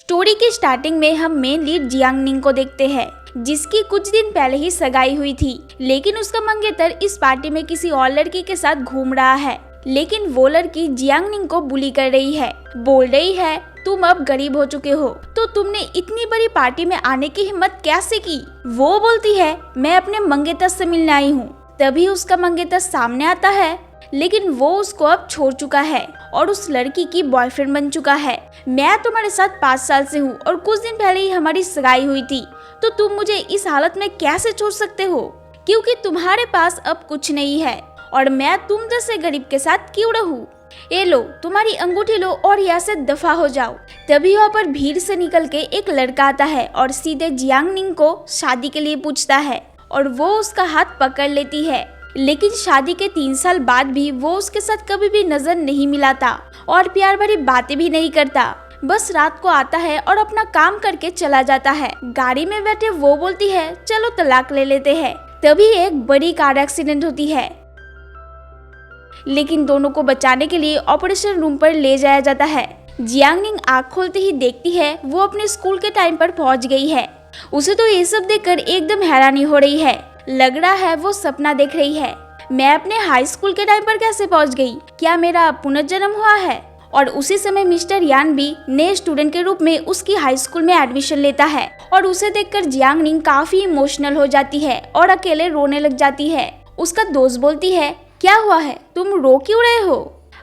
Story की starting में हम मेन लीड जियांग निंग को देखते हैं, जिसकी कुछ दिन पहले ही सगाई हुई थी, लेकिन उसका मंगेतर इस पार्टी में किसी और लड़की के साथ घूम रहा है। लेकिन वो लड़की जियांग निंग को बुली कर रही है, बोल रही है तुम अब गरीब हो चुके हो, तो तुमने इतनी बड़ी पार्टी में आने की हिम्मत कैसे की। वो बोलती है मैं अपने मंगेतर से मिलने आई हूँ। तभी उसका मंगेतर सामने आता है, लेकिन वो उसको अब छोड़ चुका है और उस लड़की की बॉयफ्रेंड बन चुका है। मैं तुम्हारे साथ 5 साल से हूँ और कुछ दिन पहले ही हमारी सगाई हुई थी, तो तुम मुझे इस हालत में कैसे छोड़ सकते हो, क्योंकि तुम्हारे पास अब कुछ नहीं है और मैं तुम जैसे गरीब के साथ क्यों रहूं। ये लो तुम्हारी अंगूठी लो और यहाँ से दफा हो जाओ। तभी वहाँ पर भीड़ से निकल के एक लड़का आता है और सीधे जियांग निंग को शादी के लिए पूछता है और वो उसका हाथ पकड़ लेती है। लेकिन शादी के 3 साल बाद भी वो उसके साथ कभी भी नजर नहीं मिलाता और प्यार भरी बातें भी नहीं करता। बस रात को आता है और अपना काम करके चला जाता है। गाड़ी में बैठे वो बोलती है चलो तलाक ले लेते हैं। तभी एक बड़ी कार एक्सीडेंट होती है, लेकिन दोनों को बचाने के लिए ऑपरेशन रूम पर ले जाया जाता है। जियांग निंग आँख खोलते ही देखती है वो अपने स्कूल के टाइम पर पहुंच गई है। उसे तो ये सब देखकर एकदम हैरानी हो रही है, लग रहा है वो सपना देख रही है। मैं अपने हाई स्कूल के टाइम पर कैसे पहुंच गई, क्या मेरा पुनर्जन्म हुआ है। और उसी समय मिस्टर यान भी नए स्टूडेंट के रूप में उसकी हाई स्कूल में एडमिशन लेता है और उसे देखकर जियांग निंग काफी इमोशनल हो जाती है और अकेले रोने लग जाती है। उसका दोस्त बोलती है क्या हुआ है, तुम रो क्यों रहे हो।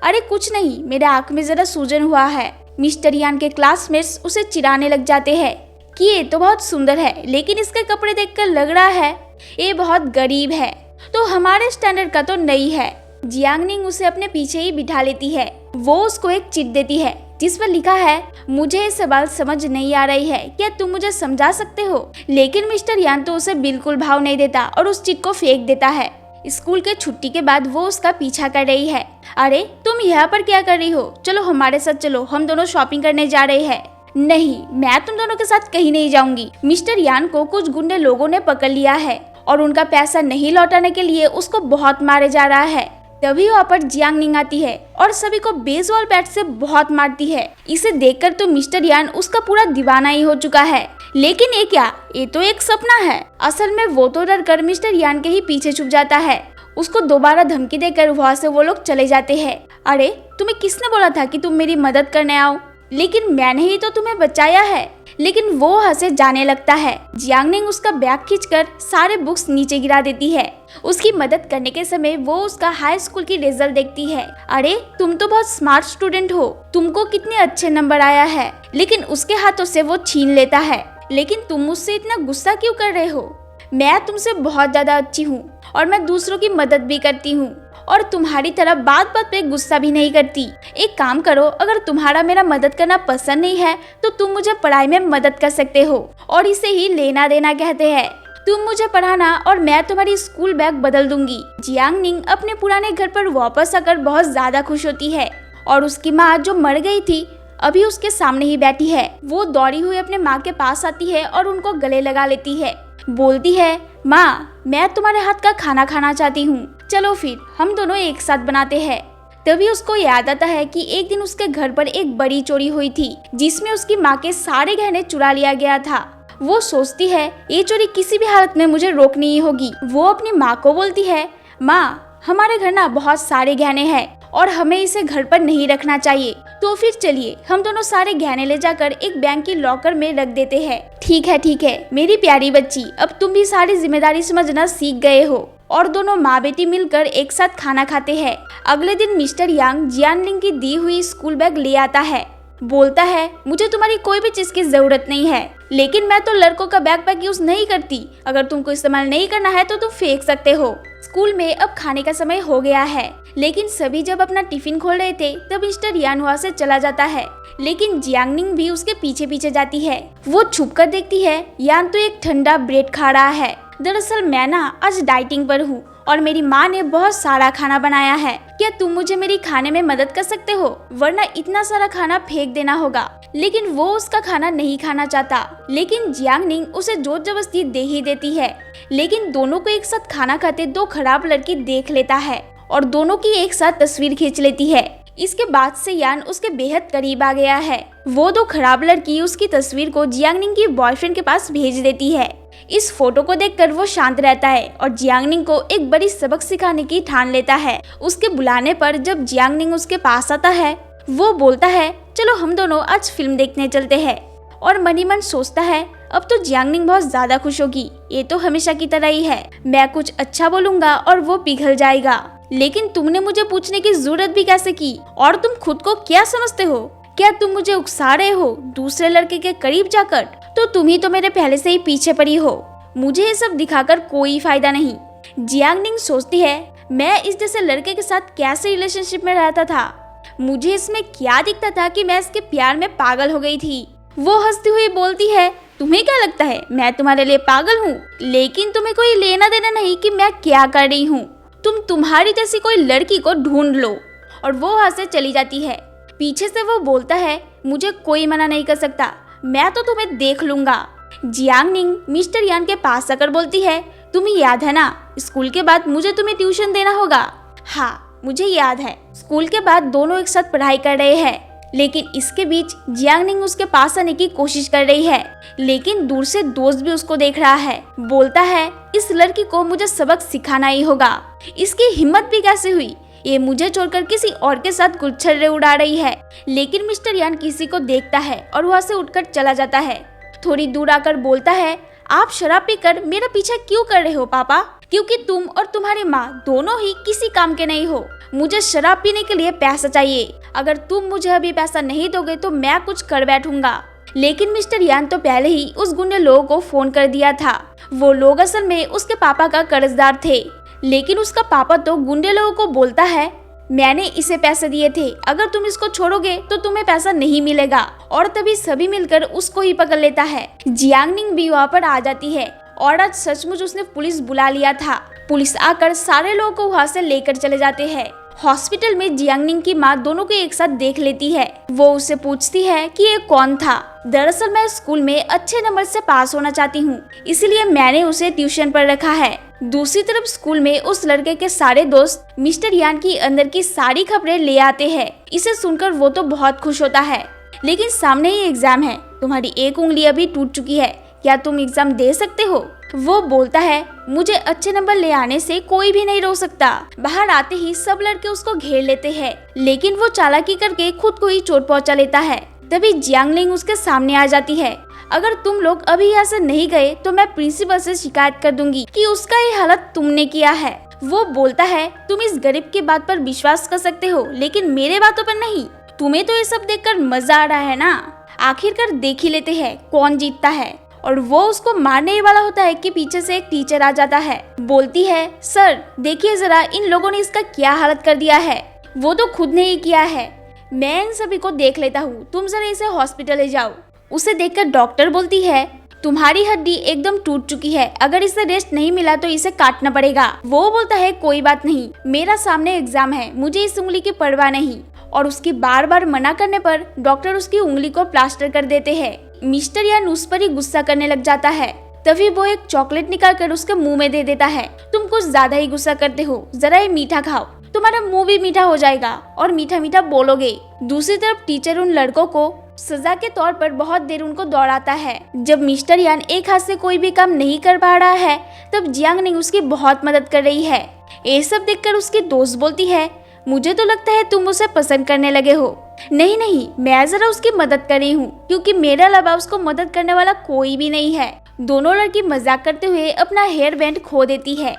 अरे कुछ नहीं, मेरे आंख में जरा सूजन हुआ है। मिस्टर यान के क्लासमेट्स उसे चिढ़ाने लग जाते हैं कि ये तो बहुत सुंदर है, लेकिन इसके कपड़े देखकर लग रहा है ये बहुत गरीब है, तो हमारे स्टैंडर्ड का तो नहीं है। जियांग निंग उसे अपने पीछे ही बिठा लेती है। वो उसको एक चिट देती है जिस पर लिखा है मुझे ये सवाल समझ नहीं आ रही है, क्या तुम मुझे समझा सकते हो। लेकिन मिस्टर यान तो उसे बिल्कुल भाव नहीं देता और उस चिट को फेंक देता है। स्कूल के छुट्टी के बाद वो उसका पीछा कर रही है। अरे तुम यहाँ पर क्या कर रही हो, चलो हमारे साथ चलो, हम दोनों शॉपिंग करने जा रहे हैं। नहीं, मैं तुम दोनों के साथ कहीं नहीं जाऊंगी। मिस्टर यान को कुछ गुंडे लोगों ने पकड़ लिया है और उनका पैसा नहीं लौटाने के लिए उसको बहुत मारे जा रहा है। तभी वहाँ पर जियांग निंग आती है और सभी को बेसबॉल बैट से बहुत मारती है। इसे देखकर तो मिस्टर यान उसका पूरा दीवाना ही हो चुका है। लेकिन ये क्या, ये तो एक सपना है। असल में वो तो डर कर मिस्टर यान के ही पीछे छुप जाता है। उसको दोबारा धमकी देकर वहाँ से वो लोग चले जाते हैं। अरे तुम्हें किसने बोला था कि तुम मेरी मदद करने आओ, लेकिन मैंने ही तो तुम्हें बचाया है। लेकिन वो वहाँ से जाने लगता है। जियांग निंग उसका बैग खींचकर सारे बुक्स नीचे गिरा देती है। उसकी मदद करने के समय वो उसका हाई स्कूल की रिजल्ट देखती है। अरे तुम तो बहुत स्मार्ट स्टूडेंट हो, तुमको कितने अच्छे नंबर आया है। लेकिन उसके हाथों से वो छीन लेता है। लेकिन तुम मुझसे इतना गुस्सा क्यों कर रहे हो, मैं तुमसे बहुत ज्यादा अच्छी हूँ और मैं दूसरों की मदद भी करती हूँ और तुम्हारी तरह बात बात पे गुस्सा भी नहीं करती। एक काम करो, अगर तुम्हारा मेरा मदद करना पसंद नहीं है तो तुम मुझे पढ़ाई में मदद कर सकते हो और इसे ही लेना देना कहते हैं। तुम मुझे पढ़ाना और मैं तुम्हारी स्कूल बैग बदल दूंगी। जियांग निंग अपने पुराने घर पर वापस आकर बहुत ज्यादा खुश होती है और उसकी माँ जो मर गई थी अभी उसके सामने ही बैठी है। वो दौड़ी हुई अपने माँ के पास आती है और उनको गले लगा लेती है। बोलती है माँ, मैं तुम्हारे हाथ का खाना खाना चाहती हूँ, चलो फिर हम दोनों एक साथ बनाते हैं। तभी उसको याद आता है कि एक दिन उसके घर पर एक बड़ी चोरी हुई थी जिसमें उसकी माँ के सारे गहने चुरा लिया गया था। वो सोचती है ये चोरी किसी भी हालत में मुझे रोकनी ही होगी। वो अपनी माँ को बोलती है माँ, हमारे घर ना बहुत सारे गहने हैं और हमें इसे घर पर नहीं रखना चाहिए, तो फिर चलिए हम दोनों सारे गहने ले जाकर एक बैंक की लॉकर में रख देते हैं। ठीक है मेरी प्यारी बच्ची, अब तुम भी सारी जिम्मेदारी समझना सीख गए हो। और दोनों माँ बेटी मिलकर एक साथ खाना खाते हैं। अगले दिन मिस्टर यांग जियांग निंग की दी हुई स्कूल बैग ले आता है। बोलता है मुझे तुम्हारी कोई भी चीज की जरूरत नहीं है, लेकिन मैं तो लड़कों का बैकपैक यूज नहीं करती। अगर तुमको इस्तेमाल नहीं करना है तो तुम फेंक सकते हो। स्कूल में अब खाने का समय हो गया है, लेकिन सभी जब अपना टिफिन खोल रहे थे तब मिस्टर यान वहाँ से चला जाता है। लेकिन जियांग निंग भी उसके पीछे पीछे जाती है। वो छुप कर देखती है यान तो एक ठंडा ब्रेड खा रहा है। दरअसल मैं ना आज डाइटिंग पर हूँ और मेरी माँ ने बहुत सारा खाना बनाया है, क्या तुम मुझे मेरी खाने में मदद कर सकते हो, वरना इतना सारा खाना फेंक देना होगा। लेकिन वो उसका खाना नहीं खाना चाहता, लेकिन जियांग निंग उसे जोर जबरदस्ती दे ही देती है। लेकिन दोनों को एक साथ खाना खाते दो खराब लड़की देख लेता है और दोनों की एक साथ तस्वीर खींच लेती है। इसके बाद से यान उसके बेहद करीब आ गया है। वो दो खराब लड़की उसकी तस्वीर को जियांगनिंग की बॉयफ्रेंड के पास भेज देती है। इस फोटो को देखकर वो शांत रहता है और जियांगनिंग को एक बड़ी सबक सिखाने की ठान लेता है। उसके बुलाने पर जब जियांगनिंग उसके पास आता है, वो बोलता है चलो हम दोनों आज फिल्म देखने चलते हैं। और मन ही मन सोचता है अब तो जियांगनिंग बहुत ज्यादा खुश होगी, ये तो हमेशा की तरह ही है, मैं कुछ अच्छा बोलूंगा और वो पिघल जाएगा। लेकिन तुमने मुझे पूछने की जरूरत भी कैसे की, और तुम खुद को क्या समझते हो? क्या तुम मुझे उकसा रहे हो दूसरे लड़के के करीब जाकर? तो तुम ही तो मेरे पहले से ही पीछे पड़ी हो, मुझे ये सब दिखाकर कोई फायदा नहीं। जियांगनिंग सोचती है मैं इस जैसे लड़के के साथ कैसे रिलेशनशिप में रहता था, मुझे इसमें क्या दिखता था कि मैं इसके प्यार में पागल हो गई थी। वो हंसती हुई बोलती है तुम्हें क्या लगता है मैं तुम्हारे लिए पागल हूँ? लेकिन तुम्हें कोई लेना देना नहीं कि मैं क्या कर रही हूँ, तुम तुम्हारी जैसी कोई लड़की को ढूंढ लो। और वो वहाँ से चली जाती है। पीछे से वो बोलता है मुझे कोई मना नहीं कर सकता, मैं तो तुम्हें देख लूंगा। जियांगनिंग मिस्टर यान के पास आकर बोलती है तुम्हें याद है ना, स्कूल के बाद मुझे तुम्हें ट्यूशन देना होगा। हाँ मुझे याद है, स्कूल के बाद दोनों एक साथ पढ़ाई कर रहे हैं। लेकिन इसके बीच जियांगनिंग उसके पास आने की कोशिश कर रही है, लेकिन दूर से दोस्त भी उसको देख रहा है। बोलता है इस लड़की को मुझे सबक सिखाना ही होगा, इसकी हिम्मत भी कैसे हुई, ये मुझे छोड़कर किसी और के साथ गुलछर्रे उड़ा रही है। लेकिन मिस्टर यान किसी को देखता है और वहाँ से उठकर चला जाता है। थोड़ी दूर आकर बोलता है आप शराब पीकर मेरा पीछा क्यों कर रहे हो पापा? क्योंकि तुम और तुम्हारी माँ दोनों ही किसी काम के नहीं हो, मुझे शराब पीने के लिए पैसा चाहिए, अगर तुम मुझे अभी पैसा नहीं दोगे तो मैं कुछ कर बैठूंगा। लेकिन मिस्टर यान तो पहले ही उस गुंडे लोगों को फोन कर दिया था, वो लोग असल में उसके पापा का कर्जदार थे। लेकिन उसका पापा तो गुंडे लोगों को बोलता है मैंने इसे पैसे दिए थे, अगर तुम इसको छोड़ोगे तो तुम्हें पैसा नहीं मिलेगा। और तभी सभी मिलकर उसको ही पकड़ लेता है। जियांगनिंग भी वहाँ पर आ जाती है और आज सचमुच उसने पुलिस बुला लिया था। पुलिस आकर सारे लोगों को वहाँ से लेकर चले जाते हैं। हॉस्पिटल में जियांगनिंग की माँ दोनों को एक साथ देख लेती है। वो उससे पूछती है कि ये कौन था। दरअसल मैं स्कूल में अच्छे नंबर से पास होना चाहती हूँ, इसलिए मैंने उसे ट्यूशन पर रखा है। दूसरी तरफ स्कूल में उस लड़के के सारे दोस्त मिस्टर यान की अंदर की सारी खबरें ले आते हैं। इसे सुनकर वो तो बहुत खुश होता है। लेकिन सामने ही एग्जाम है, तुम्हारी एक उंगली अभी टूट चुकी है, क्या तुम एग्जाम दे सकते हो? वो बोलता है मुझे अच्छे नंबर ले आने से कोई भी नहीं रोक सकता। बाहर आते ही सब लड़के उसको घेर लेते हैं, लेकिन वो चालाकी करके खुद को ही चोट पहुंचा लेता है। तभी जियांगनिंग उसके सामने आ जाती है। अगर तुम लोग अभी यहाँ से नहीं गए तो मैं प्रिंसिपल से शिकायत कर दूंगी कि उसका ये हालत तुमने किया है। वो बोलता है तुम इस गरीब की बात पर विश्वास कर सकते हो, लेकिन मेरे बातों पर नहीं। तुम्हें तो ये सब देखकर मजा आ रहा है ना, आखिरकार देख ही लेते हैं कौन जीतता है। और वो उसको मारने ही वाला होता है कि पीछे से एक टीचर आ जाता है। बोलती है सर देखिए जरा इन लोगों ने इसका क्या हालत कर दिया है, वो तो खुद ने ही किया है, मैं इन सभी को देख लेता हूँ, तुम जरा इसे हॉस्पिटल ले जाओ। उसे देखकर डॉक्टर बोलती है तुम्हारी हड्डी एकदम टूट चुकी है, अगर इसे रेस्ट नहीं मिला तो इसे काटना पड़ेगा। वो बोलता है कोई बात नहीं, मेरा सामने एग्जाम है, मुझे इस उंगली की परवाह नहीं। और उसकी बार बार मना करने पर डॉक्टर उसकी उंगली को प्लास्टर कर देते हैं। मिस्टर यान उस पर ही गुस्सा करने लग जाता है। तभी वो एक चॉकलेट निकाल कर उसके मुंह में दे देता है। तुम कुछ ज्यादा ही गुस्सा करते हो, जरा ये मीठा खाओ, तुम्हारा मुंह भी मीठा हो जाएगा और मीठा मीठा बोलोगे। दूसरी तरफ टीचर उन लड़कों को सजा के तौर पर बहुत देर उनको दौड़ाता है। जब मिस्टर यान एक हाथ से कोई भी काम नहीं कर पा रहा है, तब जियांगनिंग उसकी बहुत मदद कर रही है। ये सब देखकर उसकी दोस्त बोलती है मुझे तो लगता है तुम उसे पसंद करने लगे हो। नहीं नहीं, मैं जरा उसकी मदद कर रही हूँ, क्योंकि मेरे अलावा उसको मदद करने वाला कोई भी नहीं है। दोनों लड़की मजाक करते हुए अपना हेयर बैंड खो देती है,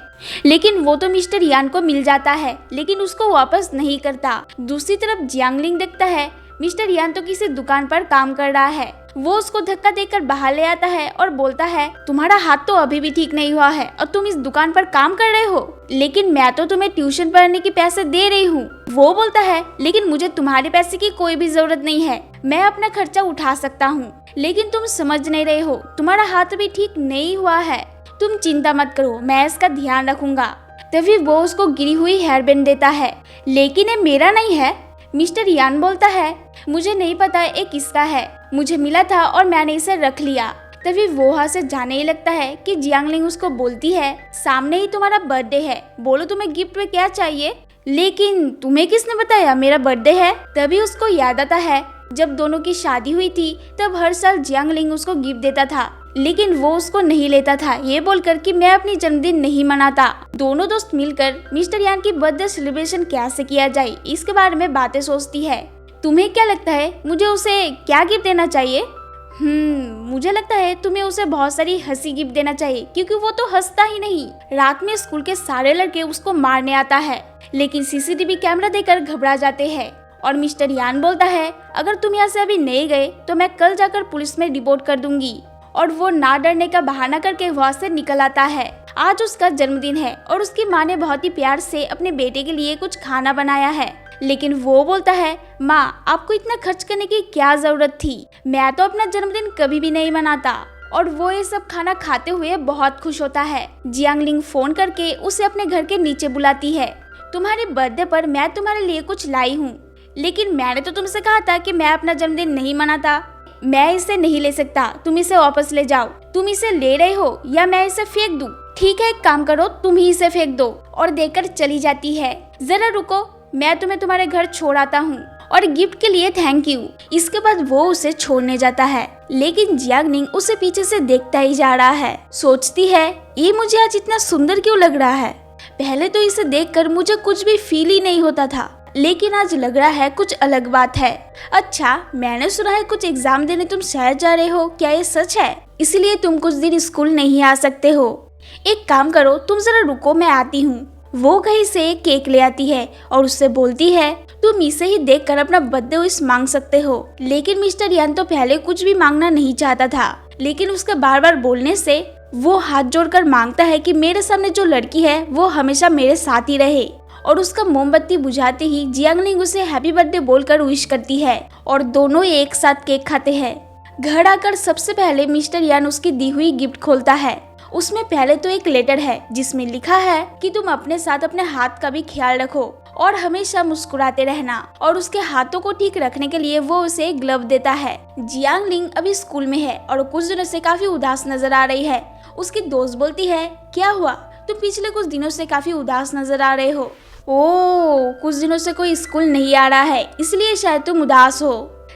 लेकिन वो तो मिस्टर यान को मिल जाता है, लेकिन उसको वापस नहीं करता। दूसरी तरफ जियांगनिंग देखता है मिस्टर यान तो किसी दुकान पर काम कर रहा है। वो उसको धक्का देकर बाहर ले आता है और बोलता है तुम्हारा हाथ तो अभी भी ठीक नहीं हुआ है और तुम इस दुकान पर काम कर रहे हो, लेकिन मैं तो तुम्हें ट्यूशन पढ़ने के पैसे दे रही हूँ। वो बोलता है लेकिन मुझे तुम्हारे पैसे की कोई भी जरूरत नहीं है, मैं अपना खर्चा उठा सकता हूँ, लेकिन तुम समझ नहीं रहे हो, तुम्हारा हाथ भी ठीक नहीं हुआ है, तुम चिंता मत करो, मैं इसका ध्यान रखूंगा। तभी वो उसको गिरी हुई हेयर बैंड देता है, लेकिन ये मेरा नहीं है। मिस्टर यान बोलता है मुझे नहीं पता ये किसका है, मुझे मिला था और मैंने इसे रख लिया। तभी वो वहाँ से जाने ही लगता है कि जियांगनिंग उसको बोलती है सामने ही तुम्हारा बर्थडे है, बोलो तुम्हें गिफ्ट में क्या चाहिए। लेकिन तुम्हें किसने बताया मेरा बर्थडे है? तभी उसको याद आता है जब दोनों की शादी हुई थी तब हर साल जियांगलिंग उसको गिफ्ट देता था, लेकिन वो उसको नहीं लेता था, ये बोलकर कि मैं अपनी जन्मदिन नहीं मनाता। दोनों दोस्त मिलकर मिस्टर यान की बर्थडे सेलिब्रेशन कैसे किया जाए इसके बारे में बातें सोचती है। तुम्हें क्या लगता है मुझे उसे क्या गिफ्ट देना चाहिए? मुझे लगता है तुम्हें उसे बहुत सारी हंसी गिफ्ट देना चाहिए, क्योंकि वो तो हंसता ही नहीं। रात में स्कूल के सारे लड़के उसको मारने आता है, लेकिन सीसीटीवी कैमरा देखकर घबरा जाते हैं। और मिस्टर यान बोलता है अगर तुम यहाँ से अभी नहीं गए तो मैं कल जाकर पुलिस में रिपोर्ट कर दूंगी। और वो ना डरने का बहाना करके वहाँ से निकल आता है। आज उसका जन्मदिन है और उसकी माँ ने बहुत ही प्यार से अपने बेटे के लिए कुछ खाना बनाया है, लेकिन वो बोलता है माँ आपको इतना खर्च करने की क्या जरूरत थी, मैं तो अपना जन्मदिन कभी भी नहीं मनाता। और वो ये सब खाना खाते हुए बहुत खुश होता है। जियांगलिंग फोन करके उसे अपने घर के नीचे बुलाती है। तुम्हारे बर्थडे पर मैं तुम्हारे लिए कुछ लाई हूँ, लेकिन मैंने तो तुमसे कहा था कि मैं अपना जन्मदिन नहीं मनाता। मैं इसे नहीं ले सकता, तुम इसे वापस ले जाओ। तुम इसे ले रहे हो या मैं इसे फेंक दूं? ठीक है, एक काम करो, तुम ही इसे फेंक दो। और देकर चली जाती है। जरा रुको, मैं तुम्हें तुम्हारे घर छोड़ आता हूँ और गिफ्ट के लिए थैंक यू। इसके बाद वो उसे छोड़ने जाता है, लेकिन जियांगलिंग उसे पीछे से देखता ही जा रहा है। सोचती है ये मुझे आज इतना सुंदर क्यों लग रहा है? पहले तो इसे देखकर मुझे कुछ भी फील ही नहीं होता था, लेकिन आज लग रहा है कुछ अलग बात है। अच्छा, मैंने सुना है कुछ एग्जाम देने तुम शहर जा रहे हो, क्या ये सच है? इसलिए तुम कुछ दिन स्कूल नहीं आ सकते हो। एक काम करो, तुम जरा रुको, मैं आती हूँ। वो कहीं से एक केक ले आती है और उससे बोलती है तुम इसे ही देखकर अपना बर्थडे विश मांग सकते हो। लेकिन मिस्टर यान तो पहले कुछ भी मांगना नहीं चाहता था, लेकिन उसके बार बार बोलने से वो हाथ जोड़कर मांगता है कि मेरे सामने जो लड़की है वो हमेशा मेरे साथ ही रहे। और उसका मोमबत्ती बुझाते ही जियांगलिंग उसे हैप्पी बर्थडे बोलकर विश करती है और दोनों एक साथ केक खाते हैं। घर आकर सबसे पहले मिस्टर यान उसकी दी हुई गिफ्ट खोलता है। उसमें पहले तो एक लेटर है जिसमें लिखा है कि तुम अपने साथ अपने हाथ का भी ख्याल रखो और हमेशा मुस्कुराते रहना। और उसके हाथों को ठीक रखने के लिए वो उसे एक ग्लव देता है। जियांगलिंग अभी स्कूल में है और कुछ दिनों से काफी उदास नजर आ रही है। उसकी दोस्त बोलती है क्या हुआ, तुम पिछले कुछ दिनों से काफी उदास नजर आ रहे हो। ओह, कुछ दिनों से कोई स्कूल नहीं आ रहा है इसलिए शायद तुम उदास हो।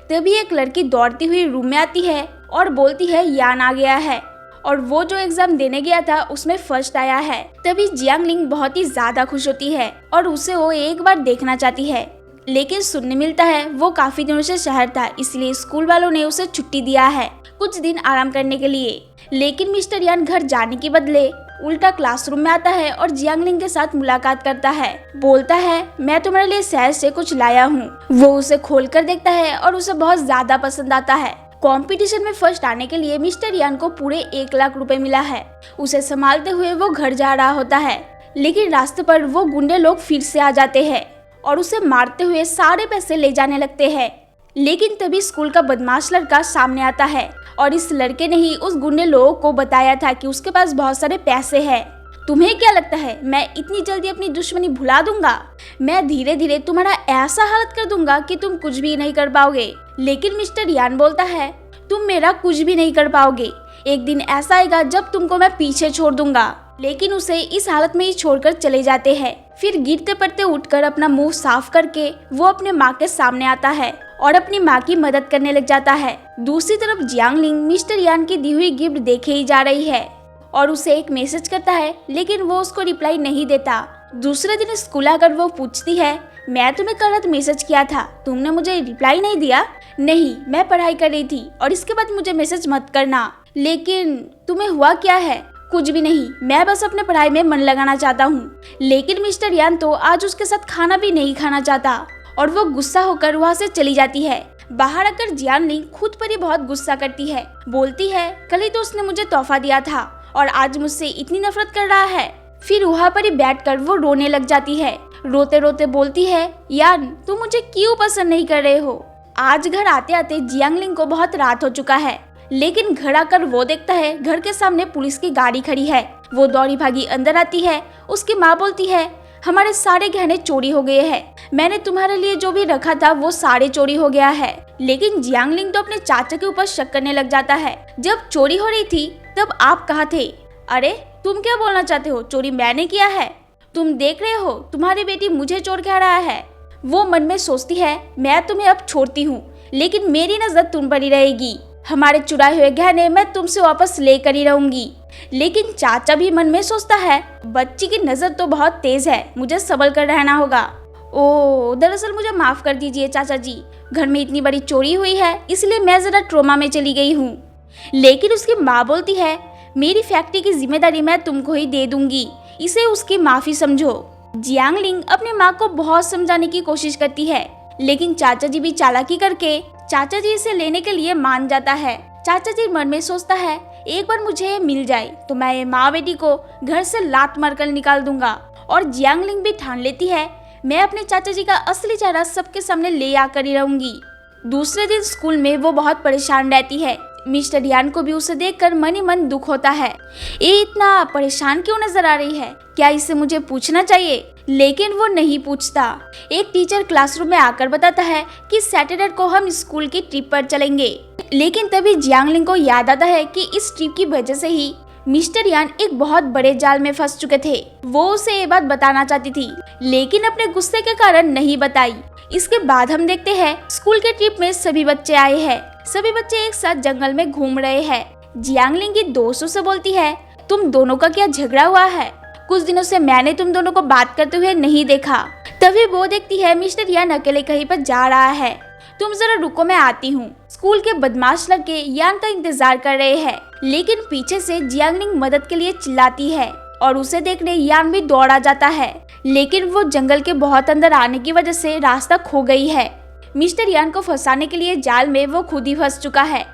तभी एक लड़की दौड़ती हुई रूम में आती है और बोलती है यान आ गया है और वो जो एग्जाम देने गया था उसमें फर्स्ट आया है। तभी जियांगलिंग बहुत ही ज्यादा खुश होती है और उसे वो एक बार देखना चाहती है, लेकिन सुनने मिलता है वो काफी दिनों से शहर था, इसलिए स्कूल वालों ने उसे छुट्टी दिया है कुछ दिन आराम करने के लिए। लेकिन मिस्टर यान घर जाने के बदले उल्टा क्लासरूम में आता है और जियांगलिंग के साथ मुलाकात करता है। बोलता है मैं तुम्हारे लिए शहर से कुछ लाया हूँ। वो उसे खोलकर देखता है और उसे बहुत ज्यादा पसंद आता है। कंपटीशन में फर्स्ट आने के लिए मिस्टर यान को पूरे 1 लाख रुपए मिला है। उसे संभालते हुए वो घर जा रहा होता है, लेकिन रास्ते पर वो गुंडे लोग फिर से आ जाते हैं और उसे मारते हुए सारे पैसे ले जाने लगते हैं। लेकिन तभी स्कूल का बदमाश लड़का सामने आता है और इस लड़के ने ही उस गुंडे लोगों को बताया था कि उसके पास बहुत सारे पैसे हैं। तुम्हें क्या लगता है मैं इतनी जल्दी अपनी दुश्मनी भुला दूंगा? मैं धीरे धीरे तुम्हारा ऐसा हालत कर दूंगा कि तुम कुछ भी नहीं कर पाओगे। लेकिन मिस्टर यान बोलता है तुम मेरा कुछ भी नहीं कर पाओगे। एक दिन ऐसा आएगा जब तुमको मैं पीछे छोड़ दूंगा। लेकिन उसे इस हालत में ही छोड़कर चले जाते हैं। फिर गिरते पड़ते उठकर अपना मुंह साफ करके वो अपने माँ के सामने आता है और अपनी माँ की मदद करने लग जाता है। दूसरी तरफ जियांगलिंग मिस्टर यान की दी हुई गिफ्ट देखे ही जा रही है और उसे एक मैसेज करता है, लेकिन वो उसको रिप्लाई नहीं देता। दूसरे दिन स्कूल आकर वो पूछती है मैं तुम्हें कल रात मैसेज किया था, तुमने मुझे रिप्लाई नहीं दिया। नहीं, मैं पढ़ाई कर रही थी और इसके बाद मुझे मैसेज मत करना। लेकिन तुम्हें हुआ क्या है? कुछ भी नहीं, मैं बस अपने पढ़ाई में मन लगाना चाहता हूँ। लेकिन मिस्टर यान तो आज उसके साथ खाना भी नहीं खाना चाहता और वो गुस्सा होकर वहाँ से चली जाती है। बाहर आकर जियांगलिंग खुद पर ही बहुत गुस्सा करती है। बोलती है कल ही तो उसने मुझे तोहफा दिया था और आज मुझसे इतनी नफरत कर रहा है। फिर वहाँ पर ही बैठकर वो रोने लग जाती है। रोते रोते बोलती है यान तुम मुझे क्यों पसंद नहीं कर रहे हो? आज घर आते आते जियांगलिंग को बहुत रात हो चुका है, लेकिन घर आकर वो देखता है घर के सामने पुलिस की गाड़ी खड़ी है। वो दौड़ी भागी अंदर आती है। उसकी माँ बोलती है हमारे सारे गहने चोरी हो गए हैं, मैंने तुम्हारे लिए जो भी रखा था वो सारे चोरी हो गया है। लेकिन जियांगलिंग तो अपने चाचा के ऊपर शक करने लग जाता है। जब चोरी हो रही थी तब आप कहाँ थे? अरे तुम क्या बोलना चाहते हो, चोरी मैंने किया है? तुम देख रहे हो तुम्हारी बेटी मुझे छोड़ के आ रहा है। वो मन में सोचती है मैं तुम्हें अब छोड़ती हूँ, लेकिन मेरी नजर तुम पर ही रहेगी। हमारे चुराए हुए गहने मैं तुमसे वापस लेकर ही रहूंगी। लेकिन चाचा भी मन में सोचता है बच्ची की नजर तो बहुत तेज है, मुझे संभल कर रहना होगा। ओ दरअसल मुझे माफ कर दीजिए चाचा जी, घर में इतनी बड़ी चोरी हुई है इसलिए मैं जरा ट्रोमा में चली गई हूँ। लेकिन उसकी माँ बोलती है मेरी फैक्ट्री की जिम्मेदारी मैं तुमको ही दे दूंगी, इसे उसकी माफी समझो। जियांगलिंग अपनी माँ को बहुत समझाने की कोशिश करती है, लेकिन चाचा जी भी चालाकी करके चाचा जी इसे लेने के लिए मान जाता है। चाचा जी मन में सोचता है एक बार मुझे मिल जाए तो मैं ये माँ बेटी को घर से लात मारकर निकाल दूंगा। और जियांगलिंग भी ठान लेती है मैं अपने चाचा जी का असली चेहरा सबके सामने ले आकर ही रहूंगी। दूसरे दिन स्कूल में वो बहुत परेशान रहती है। मिस्टर यान को भी उसे देखकर मन ही मन दुख होता है। ये इतना परेशान क्यों नजर आ रही है, क्या इसे मुझे पूछना चाहिए? लेकिन वो नहीं पूछता। एक टीचर क्लासरूम में आकर बताता है कि सैटरडे को हम स्कूल की ट्रिप पर चलेंगे। लेकिन तभी जियांगलिंग को याद आता है कि इस ट्रिप की वजह से ही मिस्टर यान एक बहुत बड़े जाल में फंस चुके थे। वो उसे ये बात बताना चाहती थी, लेकिन अपने गुस्से के कारण नहीं बताई। इसके बाद हम देखते हैं स्कूल के ट्रिप में सभी बच्चे आए हैं। सभी बच्चे एक साथ जंगल में घूम रहे हैं। जियांगलिंग की दोस्तों से बोलती है तुम दोनों का क्या झगड़ा हुआ है? कुछ दिनों से मैंने तुम दोनों को बात करते हुए नहीं देखा। तभी वो देखती है मिस्टर यान अकेले कहीं पर जा रहा है। तुम जरा रुको, मैं आती हूँ। स्कूल के बदमाश लड़के यान का इंतजार कर रहे हैं, लेकिन पीछे से जियांगलिंग मदद के लिए चिल्लाती है और उसे देखने यान भी दौड़ा जाता है। लेकिन वो जंगल के बहुत अंदर आने की वजह से रास्ता खो गई है। मिस्टर यान को फंसाने के लिए जाल में वो खुद ही फंस चुका है।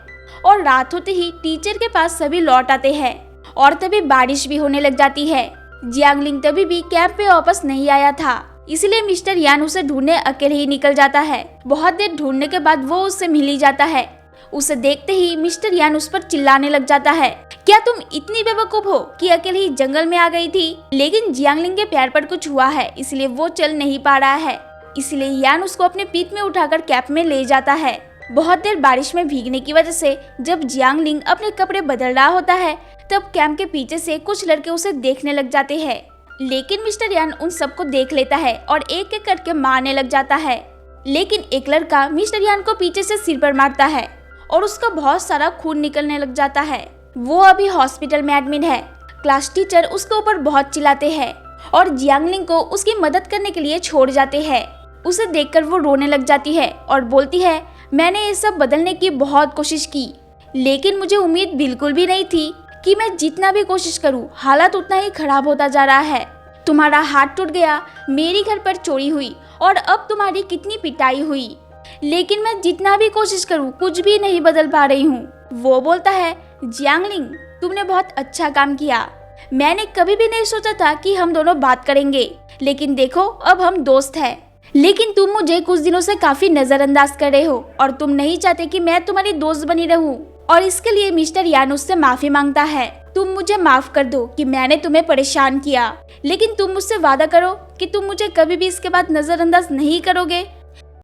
और रात होते ही टीचर के पास सभी लौट आते हैं और तभी बारिश भी होने लग जाती है। जियांगलिंग तभी भी कैंप पे वापस नहीं आया था, इसलिए मिस्टर यान उसे ढूंढने अकेले ही निकल जाता है। बहुत देर ढूंढने के बाद वो उससे मिल ही जाता है। उसे देखते ही मिस्टर यान उस पर चिल्लाने लग जाता है क्या तुम इतनी बेवकूफ हो कि अकेले ही जंगल में आ गई थी? लेकिन जियांगलिंग के पैर पर कुछ हुआ है इसलिए वो चल नहीं पा रहा है। इसलिए यान उसको अपने पीठ में उठाकर कैंप में ले जाता है। बहुत देर बारिश में भीगने की वजह से जब जियांगलिंग अपने कपड़े बदल रहा होता है तब कैंप के पीछे से कुछ लड़के उसे देखने लग जाते हैं। लेकिन मिस्टर यान उन सबको देख लेता है और एक एक करके मारने लग जाता है। लेकिन एक लड़का मिस्टर यान को पीछे से सिर पर मारता है और उसका बहुत सारा खून निकलने लग जाता है। वो अभी हॉस्पिटल में एडमिट है। क्लास टीचर उसके ऊपर बहुत चिल्लाते हैं और जियांगलिंग को उसकी मदद करने के लिए छोड़ जाते हैं। उसे देखकर वो रोने लग जाती है और बोलती है मैंने ये सब बदलने की बहुत कोशिश की, लेकिन मुझे उम्मीद बिल्कुल भी नहीं थी कि मैं जितना भी कोशिश करूं हालात उतना ही खराब होता जा रहा है। तुम्हारा हाथ टूट गया, मेरी घर पर चोरी हुई और अब तुम्हारी कितनी पिटाई हुई, लेकिन मैं जितना भी कोशिश करूं कुछ भी नहीं बदल पा रही हूँ। वो बोलता है जियांगलिंग तुमने बहुत अच्छा काम किया। मैंने कभी भी नहीं सोचा था कि हम दोनों बात करेंगे, लेकिन देखो अब हम दोस्त हैं। लेकिन तुम मुझे कुछ दिनों से काफी नजरअंदाज कर रहे हो और तुम नहीं चाहते कि मैं तुम्हारी दोस्त बनी रहूं। और इसके लिए मिस्टर यान उससे माफी मांगता है। तुम मुझे माफ कर दो कि मैंने तुम्हें परेशान किया, लेकिन तुम मुझसे वादा करो कि तुम मुझे कभी भी इसके बाद नजरअंदाज नहीं करोगे।